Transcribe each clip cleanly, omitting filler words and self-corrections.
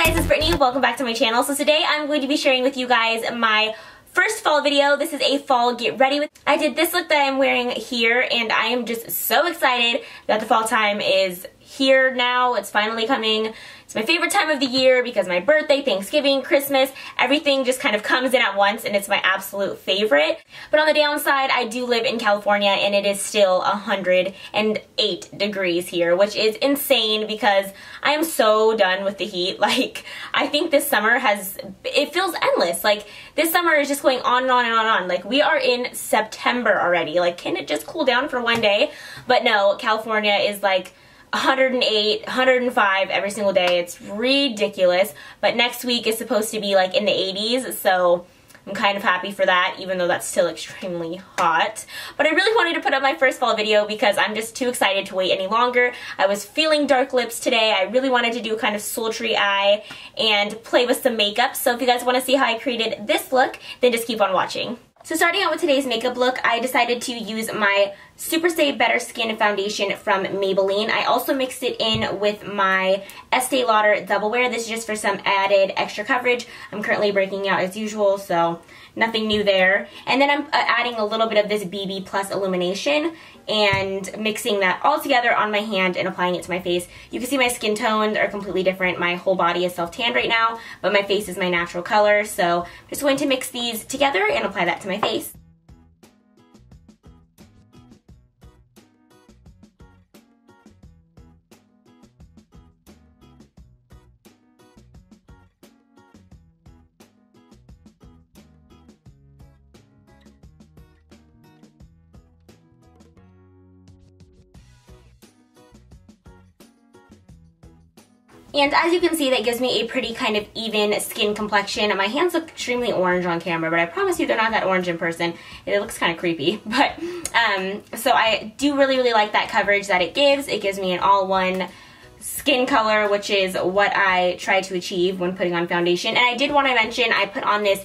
guys, it's Brittany. Welcome back to my channel. So today I'm going to be sharing with you guys my first fall video. This is a fall get ready with. I did this look that I'm wearing here and I am just so excited that the fall time is here now. It's finally coming. It's my favorite time of the year because my birthday, Thanksgiving, Christmas, everything just kind of comes in at once and it's my absolute favorite. But on the downside, I do live in California and it is still 108 degrees here, which is insane because I am so done with the heat. Like, I think this summer it feels endless. Like, this summer is just going on and on and on and on. Like, we are in September already. Like, can it just cool down for one day? But no, California is like 108, 105 every single day. It's ridiculous. But next week is supposed to be like in the 80s, so I'm kind of happy for that, even though that's still extremely hot. But I really wanted to put up my first fall video because I'm just too excited to wait any longer. I was feeling dark lips today. I really wanted to do a kind of sultry eye and play with some makeup. So if you guys want to see how I created this look, then just keep on watching. So starting out with today's makeup look, I decided to use my Super Stay Better Skin Foundation from Maybelline. I also mixed it in with my Estee Lauder Double Wear. This is just for some added extra coverage. I'm currently breaking out as usual, so nothing new there. And then I'm adding a little bit of this BB Plus Illumination and mixing that all together on my hand and applying it to my face. You can see my skin tones are completely different. My whole body is self-tanned right now, but my face is my natural color. So I'm just going to mix these together and apply that to my face. And as you can see, that gives me a pretty kind of even skin complexion. My hands look extremely orange on camera, but I promise you they're not that orange in person. It looks kind of creepy. But so I do really like that coverage that it gives. It gives me an all-one skin color, which is what I try to achieve when putting on foundation. And I did want to mention I put on this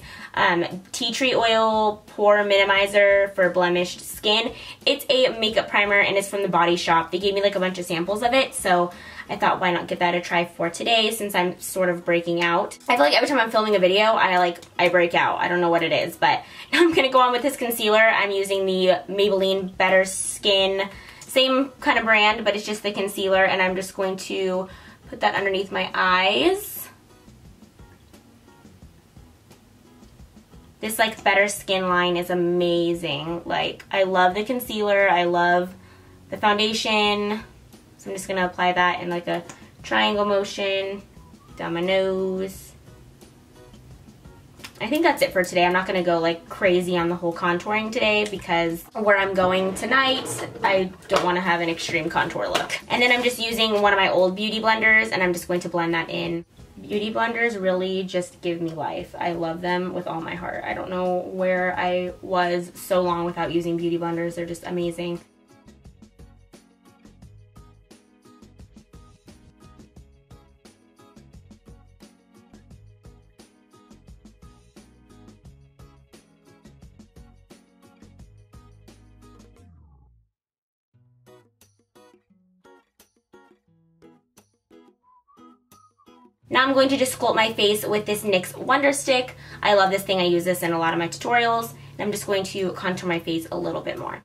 tea tree oil pore minimizer for blemished skin. It's a makeup primer and it's from the Body Shop. They gave me like a bunch of samples of it, so I thought why not give that a try for today since I'm sort of breaking out. I feel like every time I'm filming a video, I break out. I don't know what it is, but now I'm gonna go on with this concealer. I'm using the Maybelline Better Skin, same kind of brand, but it's just the concealer, and I'm just going to put that underneath my eyes. This like Better Skin line is amazing. Like, I love the concealer, I love the foundation. So I'm just going to apply that in like a triangle motion down my nose. I think that's it for today. I'm not going to go like crazy on the whole contouring today because where I'm going tonight, I don't want to have an extreme contour look. And then I'm just using one of my old beauty blenders and I'm just going to blend that in. Beauty blenders really just give me life. I love them with all my heart. I don't know where I was so long without using beauty blenders. They're just amazing. Now I'm going to just sculpt my face with this NYX Wonder Stick. I love this thing. I use this in a lot of my tutorials. And I'm just going to contour my face a little bit more.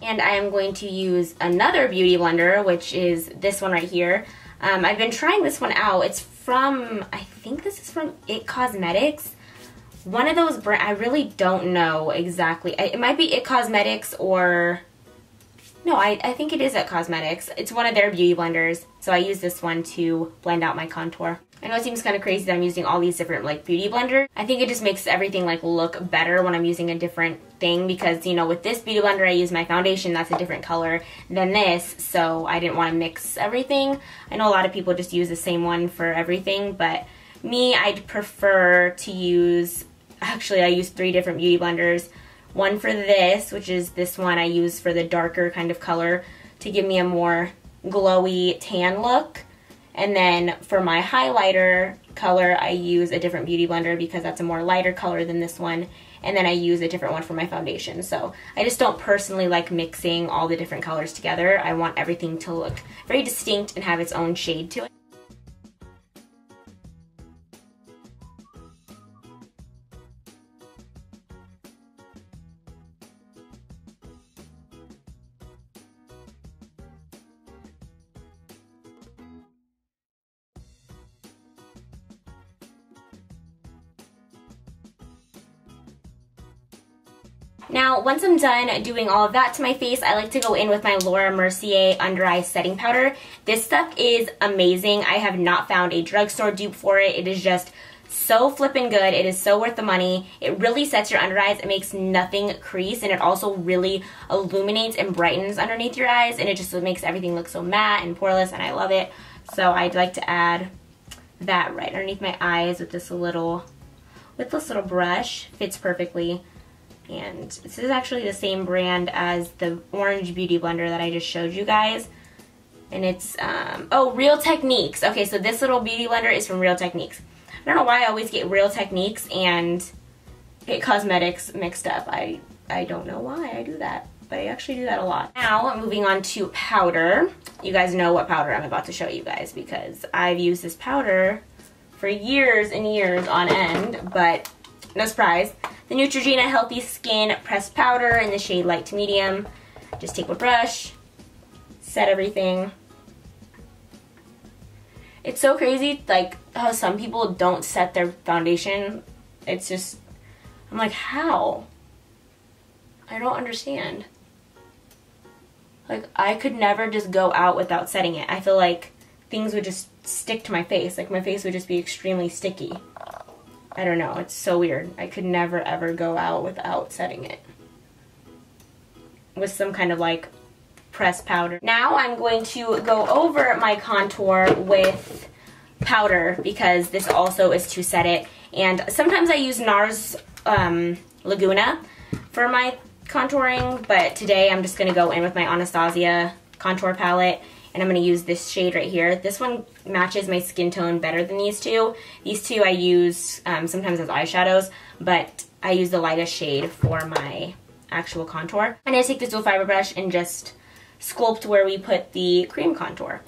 And I am going to use another beauty blender, which is this one right here. I've been trying this one out. It's from, I think this is from IT Cosmetics. One of those brands, I really don't know exactly. It might be IT Cosmetics or, no, I think it is IT Cosmetics. It's one of their beauty blenders, so I use this one to blend out my contour. I know it seems kind of crazy that I'm using all these different like beauty blenders. I think it just makes everything like look better when I'm using a different thing because, you know, with this beauty blender I use my foundation, that's a different color than this, so I didn't want to mix everything. I know a lot of people just use the same one for everything, but me, I'd prefer to use, actually I use 3 different beauty blenders. One for this, which is this one I use for the darker kind of color to give me a more glowy tan look. And then for my highlighter color, I use a different beauty blender because that's a more lighter color than this one. and then I use a different one for my foundation. So I just don't personally like mixing all the different colors together. I want everything to look very distinct and have its own shade to it. Now, once I'm done doing all of that to my face, I like to go in with my Mercier Under Eye Setting Powder. This stuff is amazing. I have not found a drugstore dupe for it. It is just so flippin' good. It is so worth the money. It really sets your under eyes. It makes nothing crease, and it also really illuminates and brightens underneath your eyes, and it just makes everything look so matte and poreless, and I love it. So I'd like to add that right underneath my eyes with this little brush. Fits perfectly. And this is actually the same brand as the orange beauty blender that I just showed you guys. And it's, oh, Real Techniques. Okay, so this little beauty blender is from Real Techniques. I don't know why I always get Real Techniques and get cosmetics mixed up. I don't know why I do that, but I actually do that a lot. Now, moving on to powder. You guys know what powder I'm about to show you guys because I've used this powder for years and years on end, but no surprise. The NUETROGENA Healthy Skin Pressed Powder in the shade Light to Medium. Just take a brush, set everything. It's so crazy, like, how some people don't set their foundation. It's just, I'm like, how? I don't understand. Like, I could never just go out without setting it. I feel like things would just stick to my face. Like, my face would just be extremely sticky. I don't know, it's so weird. I could never ever go out without setting it with some kind of like pressed powder. Now I'm going to go over my contour with powder because this also is to set it. And sometimes I use NARS Laguna for my contouring, but today I'm just going to go in with my Anastasia contour palette. And I'm going to use this shade right here. This one matches my skin tone better than these two. These two I use sometimes as eyeshadows, but I use the lightest shade for my actual contour. I'm going to take this dual fiber brush and just sculpt where we put the cream contour.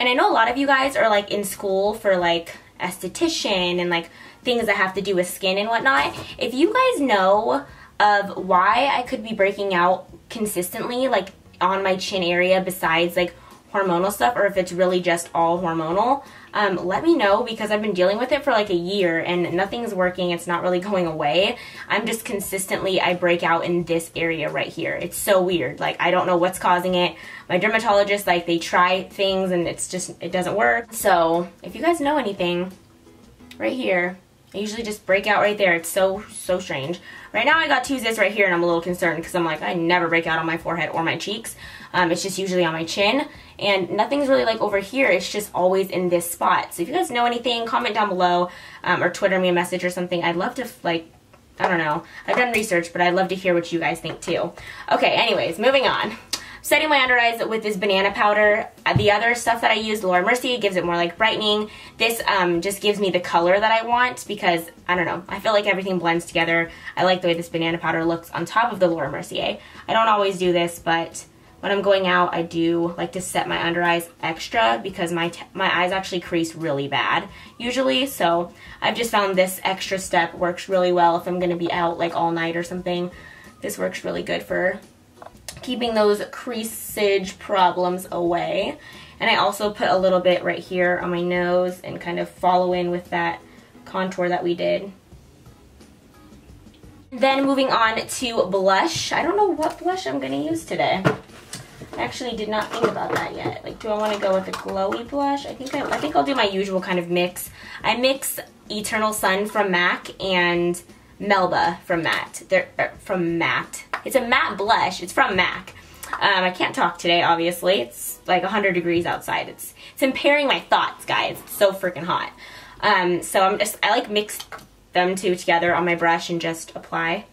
And I know a lot of you guys are like in school for like esthetician and like things that have to do with skin and whatnot. If you guys know of why I could be breaking out consistently like on my chin area besides like hormonal stuff, or if it's really just all hormonal, let me know because I've been dealing with it for like a year and nothing's working. It's not really going away. I'm just consistently, I break out in this area right here. It's so weird. Like, I don't know what's causing it. My dermatologist, like, they try things and it's just, it doesn't work. So if you guys know anything, right here, I usually just break out right there. It's so strange. Right now I got Tuesdays right here and I'm a little concerned because I'm like, I never break out on my forehead or my cheeks. It's just usually on my chin. And nothing's really like over here. It's just always in this spot. So if you guys know anything, comment down below or Twitter me a message or something. I'd love to, like, I don't know. I've done research, but I'd love to hear what you guys think too. Okay, anyways, moving on. Setting my under eyes with this banana powder. The other stuff that I use, the Mercier, gives it more like brightening. This just gives me the color that I want because, I don't know, I feel like everything blends together. I like the way this banana powder looks on top of the Mercier. I don't always do this, but when I'm going out, I do like to set my under eyes extra because my eyes actually crease really bad usually. So I've just found this extra step works really well if I'm going to be out like all night or something. This works really good for keeping those creasage problems away. And I also put a little bit right here on my nose and kind of follow in with that contour that we did. Then moving on to blush. I don't know what blush I'm going to use today. I actually did not think about that yet. Like, do I want to go with a glowy blush? I think I'll do my usual kind of mix. I mix Eternal Sun from MAC and Melba from Matte. They're from Matte. It's a matte blush. It's from MAC. I can't talk today, obviously. It's like 100 degrees outside. It's impairing my thoughts, guys. It's so freaking hot. So I like mix them two together on my brush and just apply.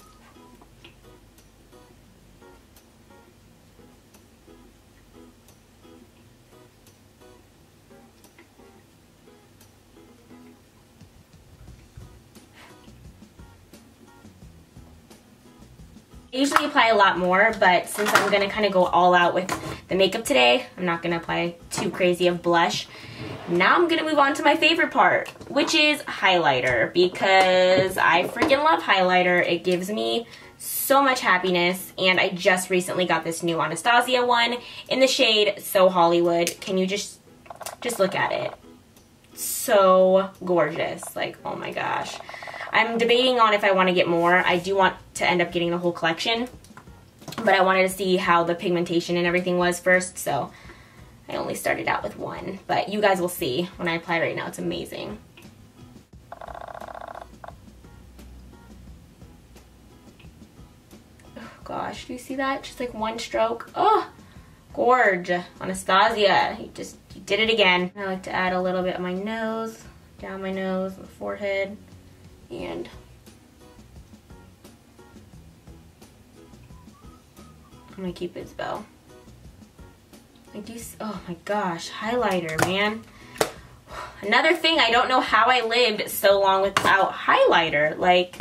I usually apply a lot more, but since I'm going to kind of go all out with the makeup today, I'm not going to apply too crazy of blush. Now I'm going to move on to my favorite part, which is highlighter, because I freaking love highlighter. It gives me so much happiness, and I just recently got this new Anastasia one in the shade So Hollywood. Can you just look at it? So gorgeous. Like, oh my gosh. I'm debating on if I want to get more. I do want to end up getting the whole collection, but I wanted to see how the pigmentation and everything was first, so I only started out with one. But you guys will see when I apply right now. It's amazing. Oh gosh, do you see that? Just like one stroke. Oh, gorge. Anastasia, you did it again. I like to add a little bit on my nose, down my nose, the forehead. And I'm gonna keep Cupid's bow. Oh my gosh, highlighter, man. Another thing, I don't know how I lived so long without highlighter. Like,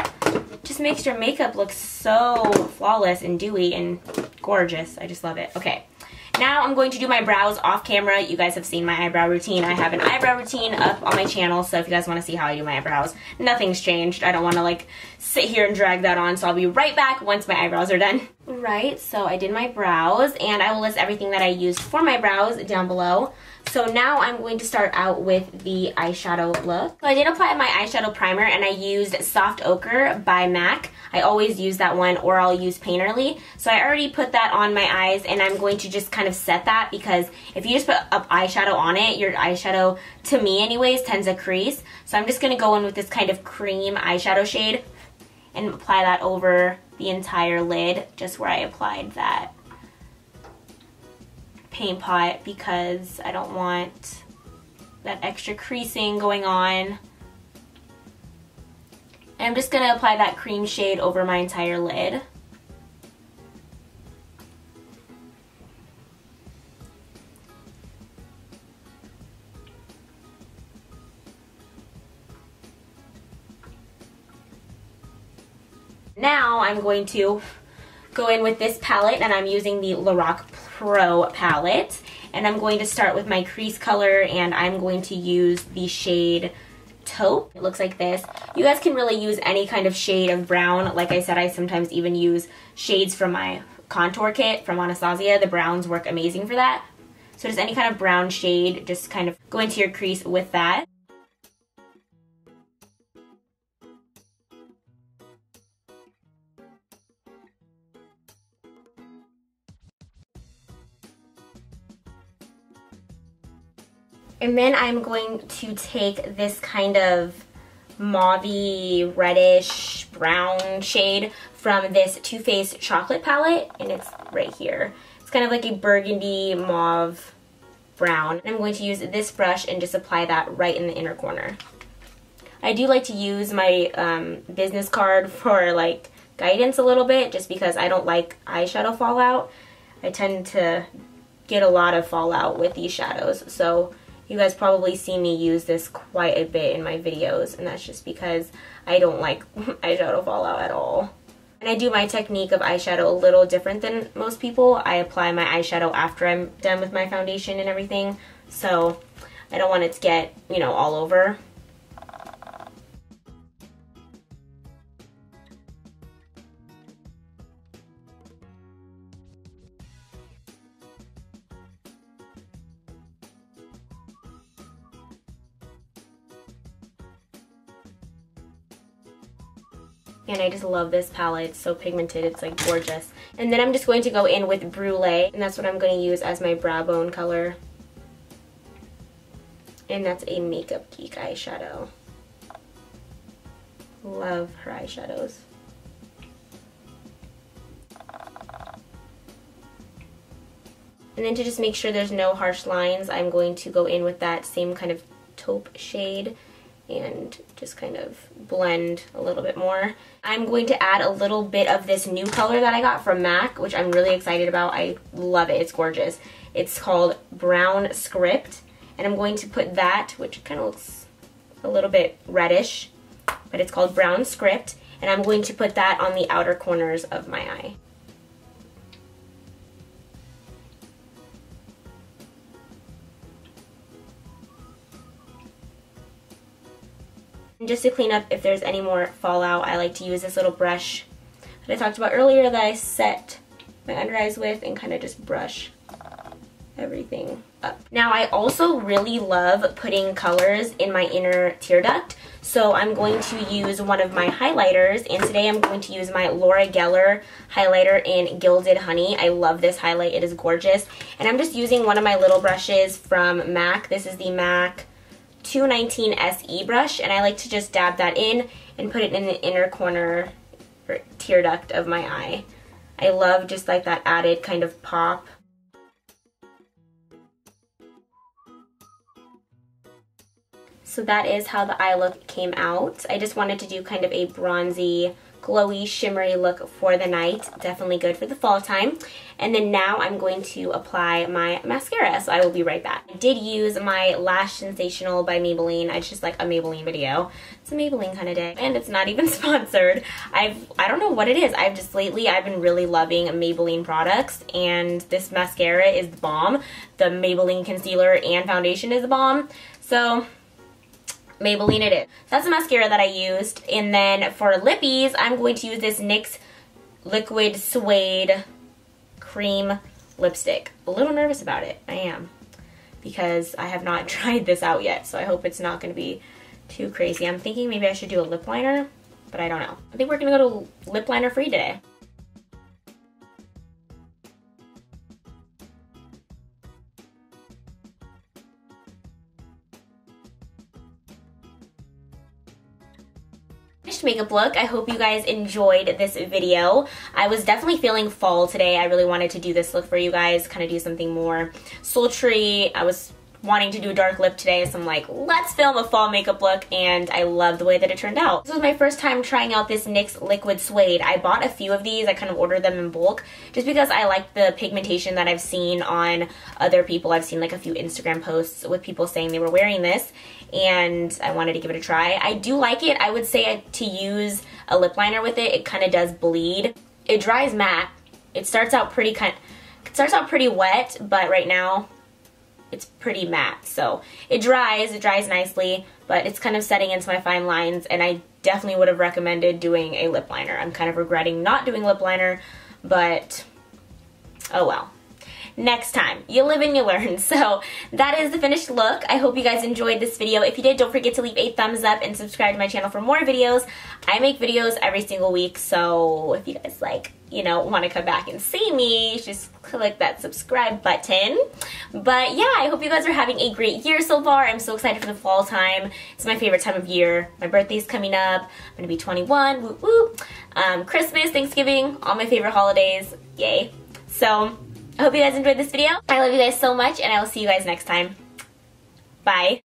just makes your makeup look so flawless and dewy and gorgeous. I just love it. Okay. Now I'm going to do my brows off camera. You guys have seen my eyebrow routine. I have an eyebrow routine up on my channel, so if you guys want to see how I do my eyebrows, nothing's changed. I don't want to like sit here and drag that on, so I'll be right back once my eyebrows are done. Right, so I did my brows, and I will list everything that I used for my brows down below. So now I'm going to start out with the eyeshadow look. So I did apply my eyeshadow primer, and I used Soft Ochre by MAC. I always use that one, or I'll use Painterly. So I already put that on my eyes, and I'm going to just kind of set that, because if you just put up eyeshadow on it, your eyeshadow, to me anyways, tends to crease. So I'm just going to go in with this kind of cream eyeshadow shade and apply that over the entire lid, just where I applied that paint pot, because I don't want that extra creasing going on. And I'm just going to apply that cream shade over my entire lid. Now I'm going to go in with this palette, and I'm using the Lorac Pro palette, and I'm going to start with my crease color, and I'm going to use the shade Taupe. It looks like this. You guys can really use any kind of shade of brown. Like I said, I sometimes even use shades from my contour kit from Anastasia. The browns work amazing for that. So just any kind of brown shade, just kind of go into your crease with that. And then I'm going to take this kind of mauve-y, reddish, brown shade from this Too Faced chocolate palette, and it's right here. It's kind of like a burgundy mauve brown. I'm going to use this brush and just apply that right in the inner corner. I do like to use my business card for like guidance a little bit, just because I don't like eyeshadow fallout. I tend to get a lot of fallout with these shadows, so you guys probably see me use this quite a bit in my videos, and that's just because I don't like eyeshadow fallout at all. And I do my technique of eyeshadow a little different than most people. I apply my eyeshadow after I'm done with my foundation and everything, so I don't want it to get, you know, all over. And I just love this palette. It's so pigmented. It's like gorgeous. And then I'm just going to go in with Brulee, and that's what I'm going to use as my brow bone color. And that's a Makeup Geek eyeshadow. Love her eyeshadows. And then to just make sure there's no harsh lines, I'm going to go in with that same kind of taupe shade and just kind of blend a little bit more. I'm going to add a little bit of this new color that I got from MAC, which I'm really excited about. I love it. It's gorgeous. It's called Brown Script, and I'm going to put that, which kind of looks a little bit reddish, but it's called Brown Script, and I'm going to put that on the outer corners of my eye. And just to clean up if there's any more fallout, I like to use this little brush that I talked about earlier that I set my under eyes with and kind of just brush everything up. Now I also really love putting colors in my inner tear duct, so I'm going to use one of my highlighters, and today I'm going to use my Laura Geller highlighter in Gilded Honey. I love this highlight. It is gorgeous, and I'm just using one of my little brushes from MAC. This is the MAC 219 SE brush, and I like to just dab that in and put it in the inner corner or tear duct of my eye. I love just like that added kind of pop. So that is how the eye look came out. I just wanted to do kind of a bronzy, glowy, shimmery look for the night. Definitely good for the fall time. And then now I'm going to apply my mascara, so I will be right back. I did use my Lash Sensational by Maybelline. It's just like a Maybelline video. It's a Maybelline kind of day, and it's not even sponsored. I don't know what it is. Lately I've been really loving Maybelline products, and this mascara is the bomb. The Maybelline concealer and foundation is the bomb. So Maybelline it is. That's the mascara that I used. And then for lippies, I'm going to use this NYX Liquid Suede Cream Lipstick. A little nervous about it. I am. Because I have not tried this out yet, so I hope it's not going to be too crazy. I'm thinking maybe I should do a lip liner, but I don't know. I think we're going to go to lip liner free today. Makeup look. I hope you guys enjoyed this video. I was definitely feeling fall today. I really wanted to do this look for you guys, kind of do something more sultry. I was wanting to do a dark lip today, so I'm like, let's film a fall makeup look, and I love the way that it turned out. This was my first time trying out this NYX Liquid Suede. I bought a few of these. I kind of ordered them in bulk just because I like the pigmentation that I've seen on other people. I've seen like a few Instagram posts with people saying they were wearing this, and I wanted to give it a try. I do like it. I would say to use a lip liner with it. It kind of does bleed. It dries matte. It starts out pretty wet, but right now it's pretty matte. So it dries nicely, but it's kind of setting into my fine lines, and I definitely would have recommended doing a lip liner. I'm kind of regretting not doing lip liner, but oh well. Next time. You live and you learn. So that is the finished look. I hope you guys enjoyed this video. If you did, don't forget to leave a thumbs up and subscribe to my channel for more videos. I make videos every single week, so if you guys want to come back and see me, just click that subscribe button. But yeah, I hope you guys are having a great year so far. I'm so excited for the fall time. It's my favorite time of year. My birthday's coming up. I'm gonna be 21. Woo woo. Christmas, Thanksgiving, all my favorite holidays. Yay. So I hope you guys enjoyed this video. I love you guys so much, and I will see you guys next time. Bye.